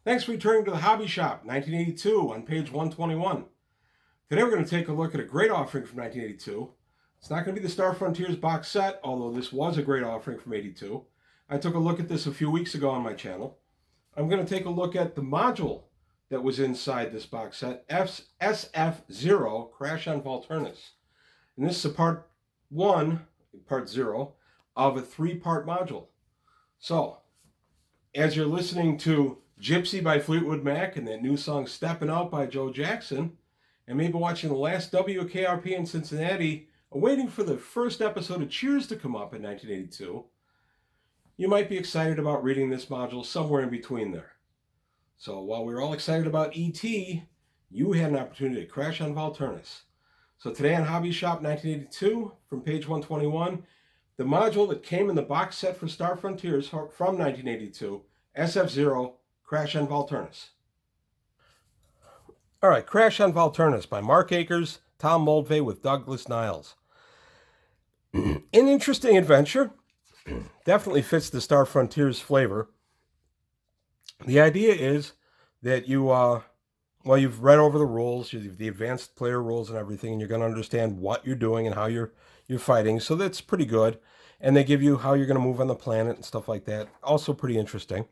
Thanks for returning to the Hobby Shop, 1982, on page 121. Today we're going to take a look at a great offering from 1982. It's not going to be the Star Frontiers box set, although this was a great offering from 82. I took a look at this a few weeks ago on my channel. I'm going to take a look at the module that was inside this box set, SF0, Crash on Volturnus. And this is a part 0, of a 3-part module. So, as you're listening to Gypsy by Fleetwood Mac and that new song Steppin' Out by Joe Jackson, and maybe watching the last WKRP in Cincinnati, waiting for the first episode of Cheers to come up in 1982, you might be excited about reading this module somewhere in between there. So while we were all excited about E.T., you had an opportunity to crash on Volturnus. So today on Hobby Shop 1982, from page 121, the module that came in the box set for Star Frontiers from 1982, SF0, Crash on Volturnus. All right, Crash on Volturnus by Mark Akers, Tom Moldvay with Douglas Niles. An interesting adventure. Definitely fits the Star Frontiers flavor. The idea is that you've read over the rules, the advanced player rules and everything, and you're going to understand what you're doing and how you're fighting. So that's pretty good. And they give you how you're going to move on the planet and stuff like that. Also pretty interesting.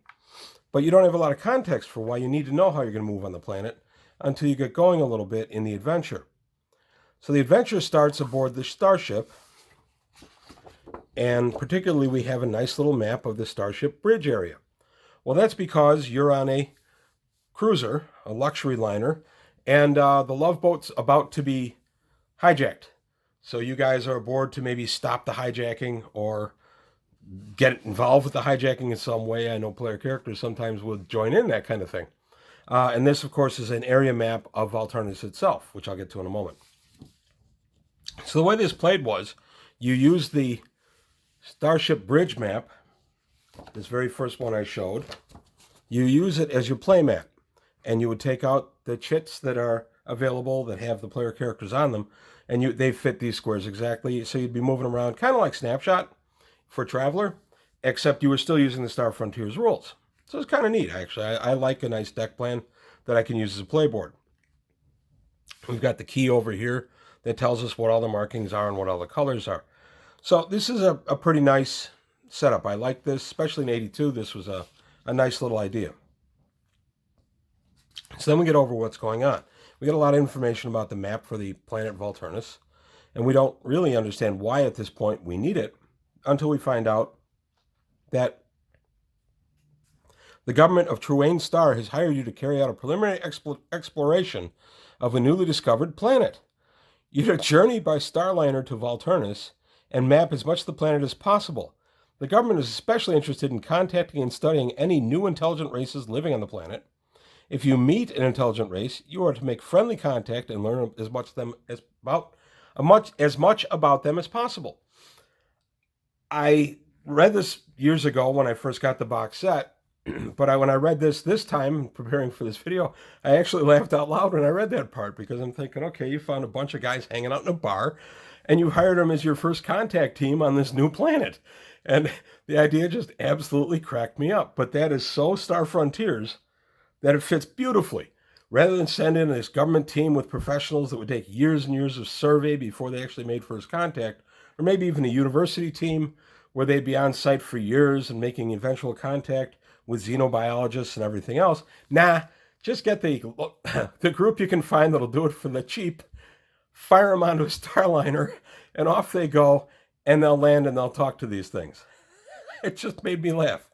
But you don't have a lot of context for why you need to know how you're going to move on the planet until you get going a little bit in the adventure. So the adventure starts aboard the starship. And particularly we have a nice little map of the starship bridge area. Well, that's because you're on a cruiser, a luxury liner, and the love boat's about to be hijacked. So you guys are aboard to maybe stop the hijacking or get involved with the hijacking in some way. I know player characters sometimes would join in that kind of thing. And this, of course, is an area map of Volturnus itself, which I'll get to in a moment. So the way this played was you use the starship bridge map, this very first one I showed. You use it as your play map, and you would take out the chits that are available that have the player characters on them, and they fit these squares exactly. So you'd be moving around kind of like Snapshot for Traveler, except you were still using the Star Frontiers rules. So it's kind of neat, actually. I like a nice deck plan that I can use as a playboard. We've got the key over here that tells us what all the markings are and what all the colors are. So this is a pretty nice setup. I like this, especially in 82. This was a nice little idea. So then we get over what's going on. We get a lot of information about the map for the planet Volturnus, and we don't really understand why at this point we need it until we find out that the government of Truane Star has hired you to carry out a preliminary exploration of a newly discovered planet. You're to journey by Starliner to Volturnus and map as much of the planet as possible. The government is especially interested in contacting and studying any new intelligent races living on the planet. If you meet an intelligent race, you are to make friendly contact and learn as much about them as possible. I read this years ago when I first got the box set, but when I read this time, preparing for this video, I actually laughed out loud when I read that part, because I'm thinking, okay, you found a bunch of guys hanging out in a bar, and you hired them as your first contact team on this new planet. And the idea just absolutely cracked me up. But that is so Star Frontiers that it fits beautifully. Rather than send in this government team with professionals that would take years and years of survey before they actually made first contact, or maybe even a university team where they'd be on site for years and making eventual contact with xenobiologists and everything else. Nah, just get the group you can find that'll do it for the cheap, fire them onto a Starliner, and off they go, and they'll land and they'll talk to these things. It just made me laugh.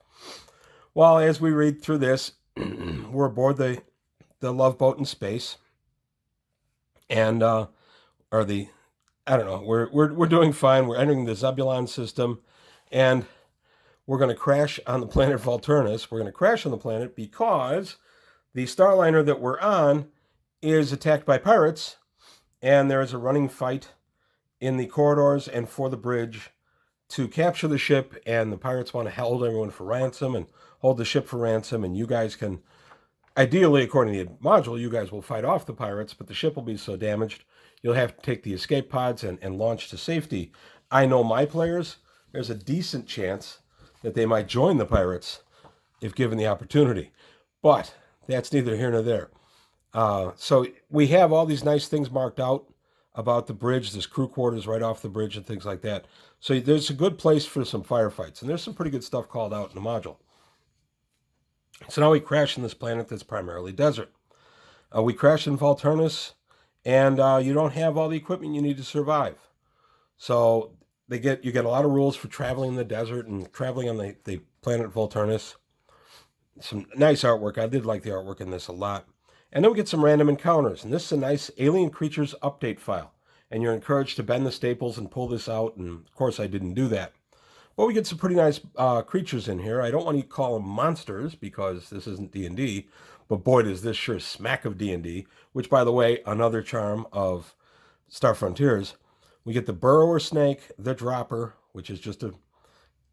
Well, as we read through this, we're aboard the love boat in space, and we're doing fine. We're entering the Zebulon system, and we're going to crash on the planet Volturnus. We're going to crash on the planet because the Starliner that we're on is attacked by pirates, and there is a running fight in the corridors and for the bridge to capture the ship, and the pirates want to hold everyone for ransom and hold the ship for ransom, and you guys can, ideally, according to the module, you guys will fight off the pirates, but the ship will be so damaged, you'll have to take the escape pods and launch to safety. I know my players, there's a decent chance that they might join the pirates if given the opportunity. But that's neither here nor there. So we have all these nice things marked out about the bridge. There's crew quarters right off the bridge and things like that. So there's a good place for some firefights. And there's some pretty good stuff called out in the module. So now we crash in this planet that's primarily desert. We crash in Volturnus, and you don't have all the equipment you need to survive. So you get a lot of rules for traveling in the desert and traveling on the planet Volturnus. Some nice artwork. I did like the artwork in this a lot. And then we get some random encounters. And this is a nice Alien Creatures update file. And you're encouraged to bend the staples and pull this out. And of course, I didn't do that. But we get some pretty nice creatures in here. I don't want to call them monsters because this isn't D&D. But boy, does this sure smack of D&D. Which, by the way, another charm of Star Frontiers. We get the burrower snake, the dropper, which is just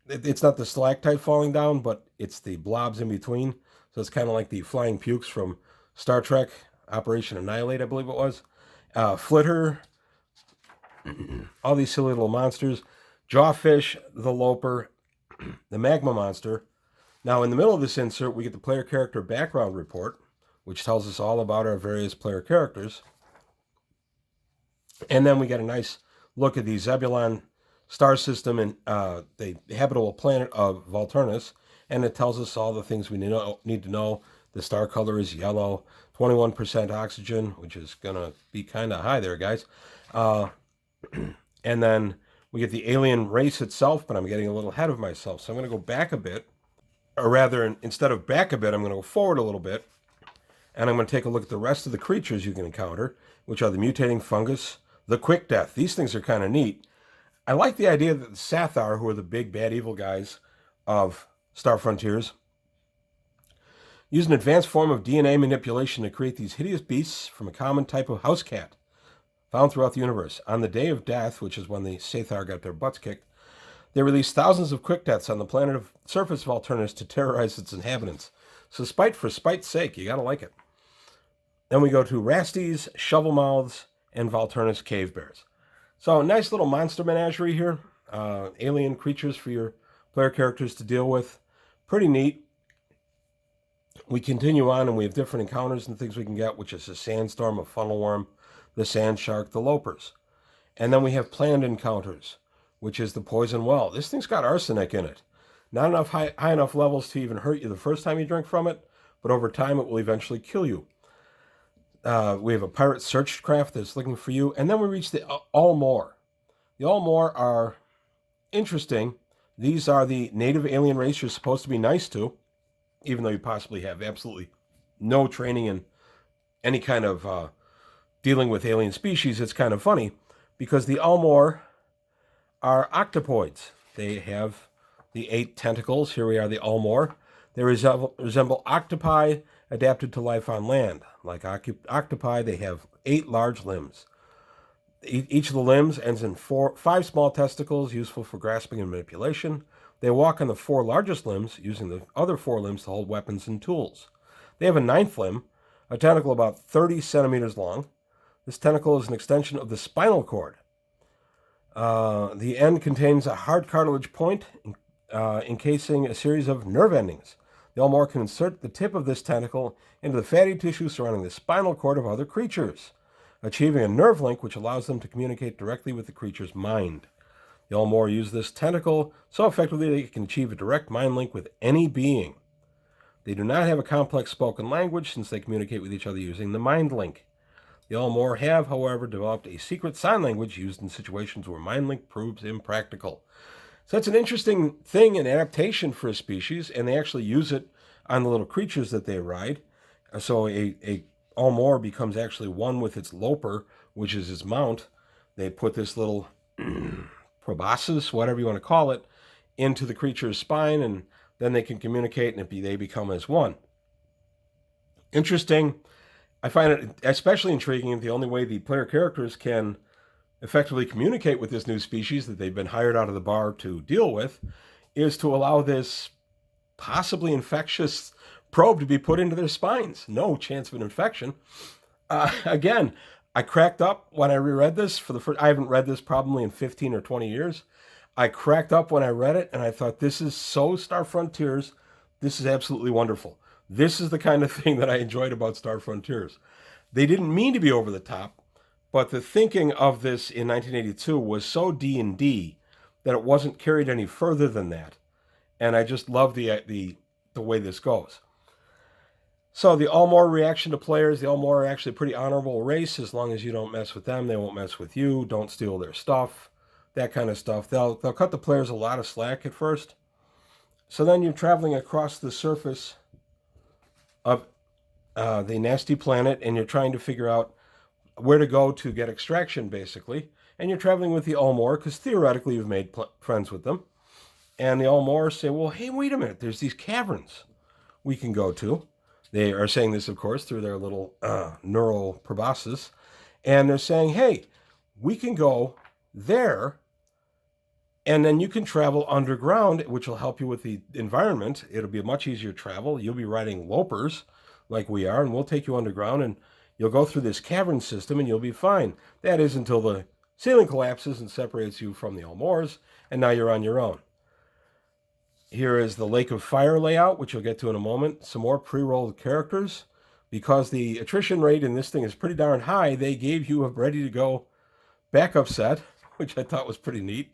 it's not the stalactite falling down, but it's the blobs in between. So it's kind of like the flying pukes from Star Trek, Operation Annihilate, I believe it was. Flitter, all these silly little monsters. Jawfish, the Loper, the Magma Monster. Now, in the middle of this insert, we get the player character background report, which tells us all about our various player characters. And then we get a nice look at the Zebulon star system and the habitable planet of Volturnus, and it tells us all the things we need to know. The star color is yellow, 21% oxygen, which is going to be kind of high there, guys. And then we get the alien race itself, but I'm getting a little ahead of myself. So I'm going to go back a bit, or rather, instead of back a bit, I'm going to go forward a little bit, and I'm going to take a look at the rest of the creatures you can encounter, which are the mutating fungus, the quick death. These things are kind of neat. I like the idea that the Sathar, who are the big bad evil guys of Star Frontiers, use an advanced form of DNA manipulation to create these hideous beasts from a common type of house cat found throughout the universe. On the day of death, which is when the Sathar got their butts kicked, they release thousands of quick deaths on the planet of surface of Volturnus to terrorize its inhabitants. So spite for spite's sake, you gotta like it. Then we go to Rasties, Shovel Mouths, and Volturnus cave bears. So nice little monster menagerie here. Alien creatures for your player characters to deal with. Pretty neat. We continue on and we have different encounters and things we can get, which is a sandstorm, a funnel worm, the sand shark, the lopers. And then we have planned encounters, which is the poison well. This thing's got arsenic in it. Not enough high enough levels to even hurt you the first time you drink from it, but over time it will eventually kill you. We have a pirate search craft that's looking for you. And then we reach the Almor. The Almor are interesting. These are the native alien race you're supposed to be nice to, even though you possibly have absolutely no training in any kind of dealing with alien species. It's kind of funny because the Almor are octopoids. They have the 8 tentacles. Here we are, the Almor. They resemble octopi adapted to life on land. Like octopi, they have 8 large limbs. Each of the limbs ends in 5 small testicles, useful for grasping and manipulation. They walk on the 4 largest limbs, using the other 4 limbs to hold weapons and tools. They have a 9th limb, a tentacle about 30 centimeters long. This tentacle is an extension of the spinal cord. The end contains a hard cartilage point, encasing a series of nerve endings. The Almor can insert the tip of this tentacle into the fatty tissue surrounding the spinal cord of other creatures, achieving a nerve link which allows them to communicate directly with the creature's mind. The Almor use this tentacle so effectively they can achieve a direct mind link with any being. They do not have a complex spoken language since they communicate with each other using the mind link. The Almor have, however, developed a secret sign language used in situations where mind link proves impractical. So that's an interesting thing, an adaptation for a species, and they actually use it on the little creatures that they ride. So a Almor becomes actually one with its loper, which is its mount. They put this little proboscis, whatever you want to call it, into the creature's spine, and then they can communicate, and they become as one. Interesting. I find it especially intriguing that the only way the player characters can effectively communicate with this new species that they've been hired out of the bar to deal with is to allow this possibly infectious probe to be put into their spines. No chance of an infection. Again, I cracked up when I reread this for the first. I haven't read this probably in 15 or 20 years. I cracked up when I read it, and I thought, this is so Star Frontiers. This is absolutely wonderful. This is the kind of thing that I enjoyed about Star Frontiers. They didn't mean to be over the top, but the thinking of this in 1982 was so D&D that it wasn't carried any further than that. And I just love the way this goes. So the Almor reaction to players, the Almor are actually a pretty honorable race. As long as you don't mess with them, they won't mess with you. Don't steal their stuff, that kind of stuff. They'll cut the players a lot of slack at first. So then you're traveling across the surface of the nasty planet, and you're trying to figure out where to go to get extraction, basically. And you're traveling with the Almor, because theoretically you've made friends with them. And the Almor say, well, hey, wait a minute, there's these caverns we can go to. They are saying this, of course, through their little neural proboscis. And they're saying, hey, we can go there, and then you can travel underground, which will help you with the environment. It'll be a much easier travel. You'll be riding lopers like we are, and we'll take you underground, and you'll go through this cavern system, and you'll be fine. That is until the ceiling collapses and separates you from the Almors, and now you're on your own. Here is the Lake of Fire layout, which you'll get to in a moment. Some more pre-rolled characters. Because the attrition rate in this thing is pretty darn high, they gave you a ready-to-go backup set, which I thought was pretty neat.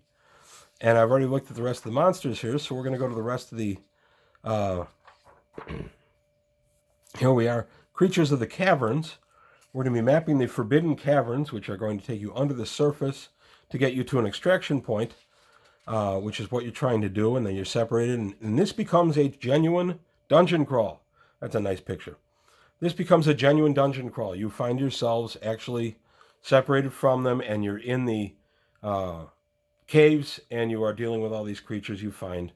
And I've already looked at the rest of the monsters here, so we're going to go to the rest of the... here we are. Creatures of the Caverns. We're going to be mapping the Forbidden Caverns, which are going to take you under the surface to get you to an extraction point. Which is what you're trying to do, and then you're separated, and this becomes a genuine dungeon crawl. That's a nice picture. This becomes a genuine dungeon crawl. You find yourselves actually separated from them, and you're in the caves, and you are dealing with all these creatures you find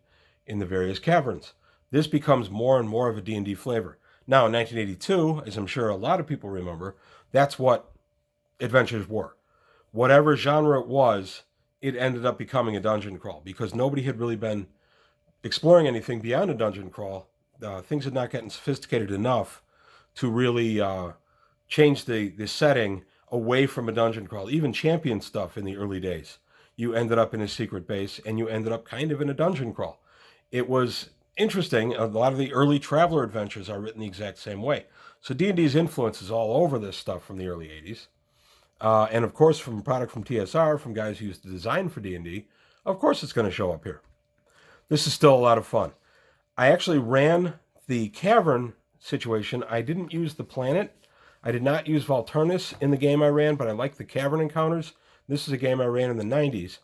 in the various caverns. This becomes more and more of a D&D flavor. Now, in 1982, as I'm sure a lot of people remember, that's what adventures were. Whatever genre it was, it ended up becoming a dungeon crawl because nobody had really been exploring anything beyond a dungeon crawl. Things had not gotten sophisticated enough to really change the setting away from a dungeon crawl. Even champion stuff in the early days, you ended up in a secret base and you ended up kind of in a dungeon crawl. It was interesting. A lot of the early Traveler adventures are written the exact same way. So D&D's influence is all over this stuff from the early 80s. And of course, from a product from TSR, from guys who used to design for D&D, of course it's going to show up here. This is still a lot of fun. I actually ran the cavern situation. I didn't use the planet. I did not use Volturnus in the game I ran, but I like the cavern encounters. This is a game I ran in the 90s.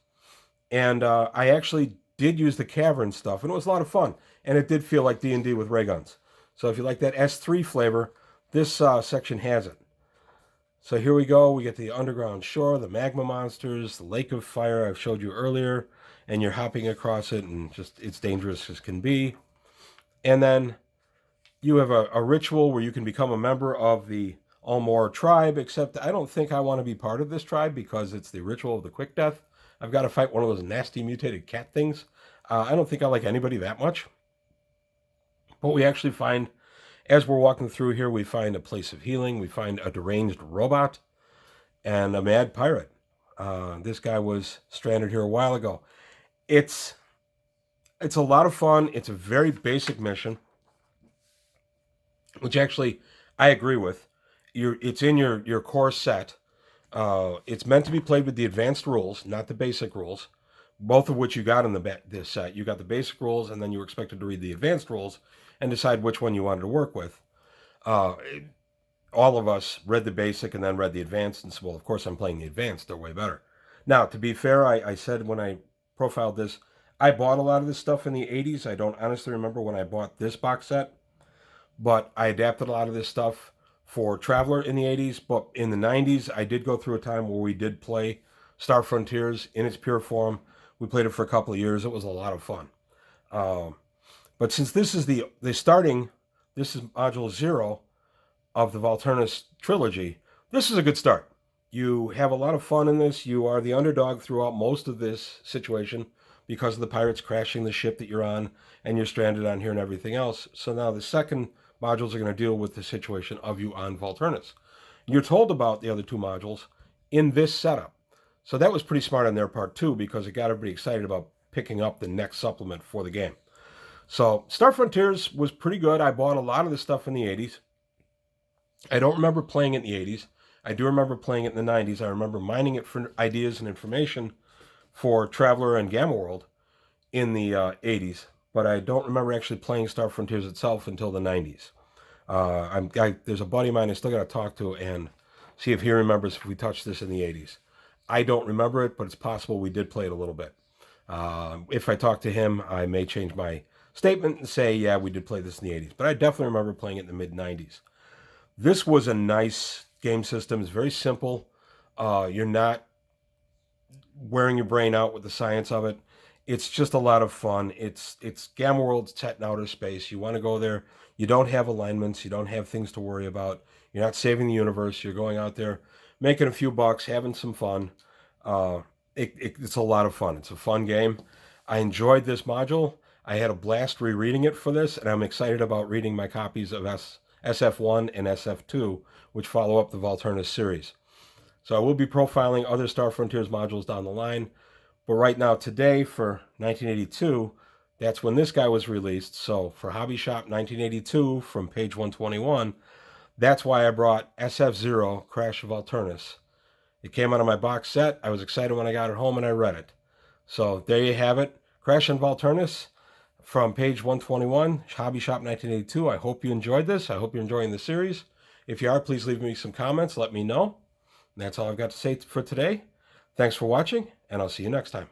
And I actually did use the cavern stuff, and it was a lot of fun. And it did feel like D&D with ray guns. So if you like that S3 flavor, this section has it. So here we go. We get the underground shore, the magma monsters, the lake of fire I've showed you earlier, and you're hopping across it, and just it's dangerous as can be. And then you have a ritual where you can become a member of the Almor tribe, except I don't think I want to be part of this tribe because it's the ritual of the quick death. I've got to fight one of those nasty mutated cat things. I don't think I like anybody that much. But we actually find... As we're walking through here, we find a place of healing. We find a deranged robot and a mad pirate. This guy was stranded here a while ago. It's a lot of fun. It's a very basic mission, which actually I agree with. It's in your core set. It's meant to be played with the advanced rules, not the basic rules, both of which you got in this set. You got the basic rules, and then you were expected to read the advanced rules and decide which one you wanted to work with. All of us read the basic and then read the advanced and said, well, of course I'm playing the advanced. They're way better. Now, to be fair, I said when I profiled this, I bought a lot of this stuff in the 80s. I don't honestly remember when I bought this box set, but I adapted a lot of this stuff for Traveler in the 80s. But in the 90s, I did go through a time where we did play Star Frontiers in its pure form. We played it for a couple of years. It was a lot of fun. But since this is this is Module 0 of the Volturnus trilogy, this is a good start. You have a lot of fun in this. You are the underdog throughout most of this situation because of the pirates crashing the ship that you're on, and you're stranded on here and everything else. So now the second modules are going to deal with the situation of you on Volturnus. You're told about the other two modules in this setup. So that was pretty smart on their part too, because it got everybody excited about picking up the next supplement for the game. So Star Frontiers was pretty good. I bought a lot of the stuff in the 80s. I don't remember playing it in the 80s. I do remember playing it in the 90s. I remember mining it for ideas and information for Traveler and Gamma World in the 80s, but I don't remember actually playing Star Frontiers itself until the 90s. There's a buddy of mine I still got to talk to and see if he remembers if we touched this in the 80s. I don't remember it, but it's possible we did play it a little bit. If I talk to him, I may change my statement and say, yeah, we did play this in the 80s. But I definitely remember playing it in the mid-90s. This was a nice game system. It's very simple. You're not wearing your brain out with the science of it. It's just a lot of fun. It's Gamma World's set in outer space. You want to go there. You don't have alignments. You don't have things to worry about. You're not saving the universe. You're going out there, making a few bucks, having some fun. It's a lot of fun. It's a fun game. I enjoyed this module. I had a blast rereading it for this, and I'm excited about reading my copies of SF1 and SF2, which follow up the Volturnus series. So I will be profiling other Star Frontiers modules down the line. But right now, today, for 1982, that's when this guy was released. So for Hobby Shop 1982 from page 121, that's why I brought SF0, Crash of Volturnus. It came out of my box set. I was excited when I got it home and I read it. So there you have it. Crash and Volturnus from page 121, Hobby Shop 1982. I hope you enjoyed this. I hope you're enjoying the series. If you are, please leave me some comments. Let me know. And that's all I've got to say for today. Thanks for watching, and I'll see you next time.